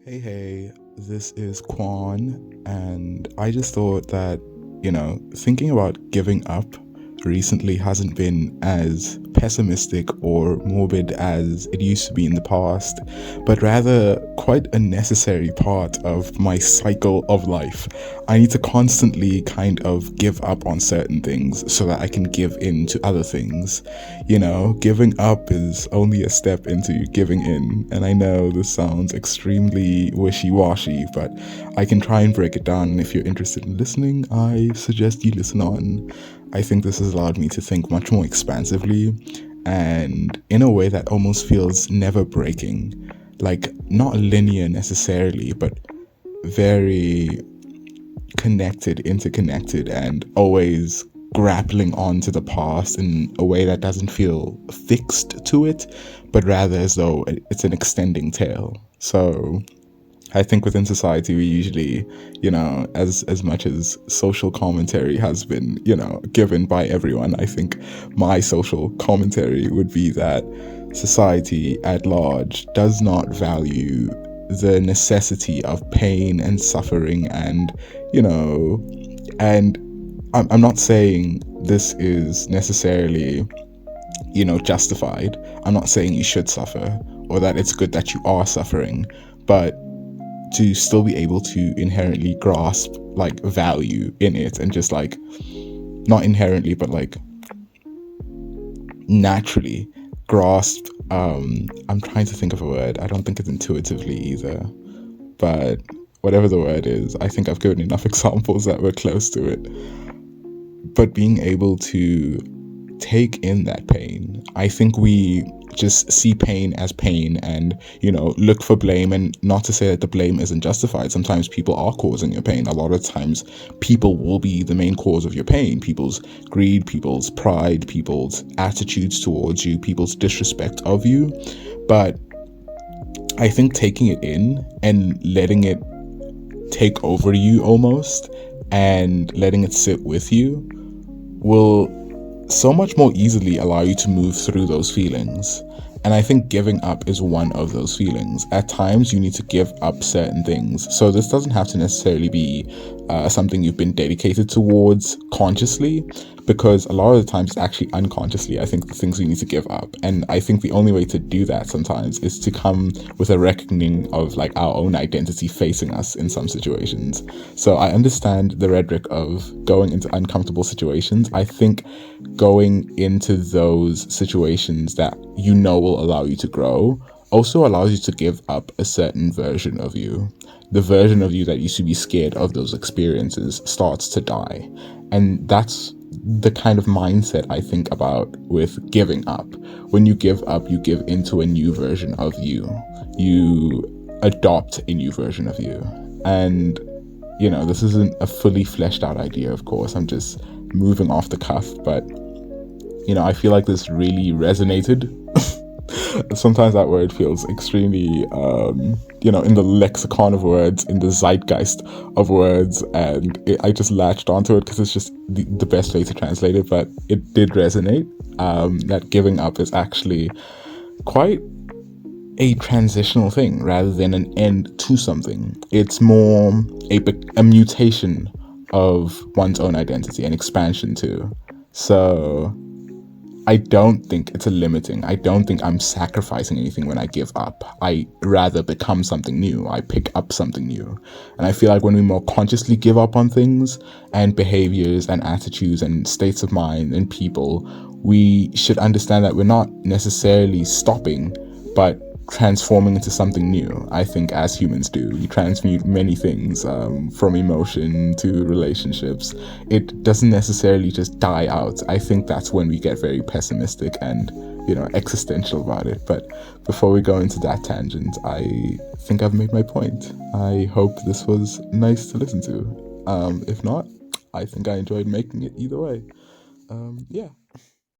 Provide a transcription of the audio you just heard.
Hey, this is Quan, and I just thought that, thinking about giving up recently hasn't been as pessimistic or morbid as it used to be in the past, but rather quite a necessary part of my cycle of life. I need to constantly kind of give up on certain things so that I can give in to other things. Giving up is only a step into giving in, and I know this sounds extremely wishy-washy, but I can try and break it down. And if you're interested in listening, I suggest you listen on. I think this has allowed me to think much more expansively and in a way that almost feels never breaking. Like, not linear necessarily, but very connected, interconnected, and always grappling onto the past in a way that doesn't feel fixed to it, but rather as though it's an extending tail. So I think within society we usually, as much as social commentary has been, given by everyone, I think my social commentary would be that society at large does not value the necessity of pain and suffering and, you know, and I'm not saying this is necessarily, justified. I'm not saying you should suffer or that it's good that you are suffering, but to still be able to inherently grasp like value in it and just like not inherently but like naturally grasp I'm trying to think of a word. I don't think it's intuitively either, but whatever the word is, I think I've given enough examples that were close to it. But being able to take in that pain. I think we just see pain as pain and, look for blame. And not to say that the blame isn't justified. Sometimes people are causing your pain. A lot of times people will be the main cause of your pain. People's greed, people's pride, people's attitudes towards you, people's disrespect of you. But I think taking it in and letting it take over you almost and letting it sit with you will so much more easily allow you to move through those feelings. And I think giving up is one of those feelings. At times, you need to give up certain things. So this doesn't have to necessarily be something you've been dedicated towards consciously, because a lot of the times it's actually unconsciously, I think, the things we need to give up. And I think the only way to do that sometimes is to come with a reckoning of like our own identity facing us in some situations. So I understand the rhetoric of going into uncomfortable situations. I think going into those situations that will allow you to grow also allows you to give up a certain version of you. The version of you that used to be scared of those experiences starts to die. And that's the kind of mindset I think about with giving up. When you give up, you give into a new version of you. You adopt a new version of you. And, this isn't a fully fleshed out idea, of course. I'm just moving off the cuff, but, I feel like this really resonated. Sometimes that word feels extremely, in the lexicon of words, in the zeitgeist of words, and I just latched onto it because it's just the best way to translate it, but it did resonate, that giving up is actually quite a transitional thing rather than an end to something. It's more a mutation of one's own identity, an expansion too. So I don't think it's a limiting. I don't think I'm sacrificing anything when I give up. I rather become something new. I pick up something new. And I feel like when we more consciously give up on things and behaviors and attitudes and states of mind and people, we should understand that we're not necessarily stopping, but transforming into something new. I think as humans do, we transmute many things, from emotion to relationships. It doesn't necessarily just die out. I think that's when we get very pessimistic and existential about it. But before we go into that tangent, I think I've made my point. I hope this was nice to listen to. If not, I think I enjoyed making it either way. Yeah.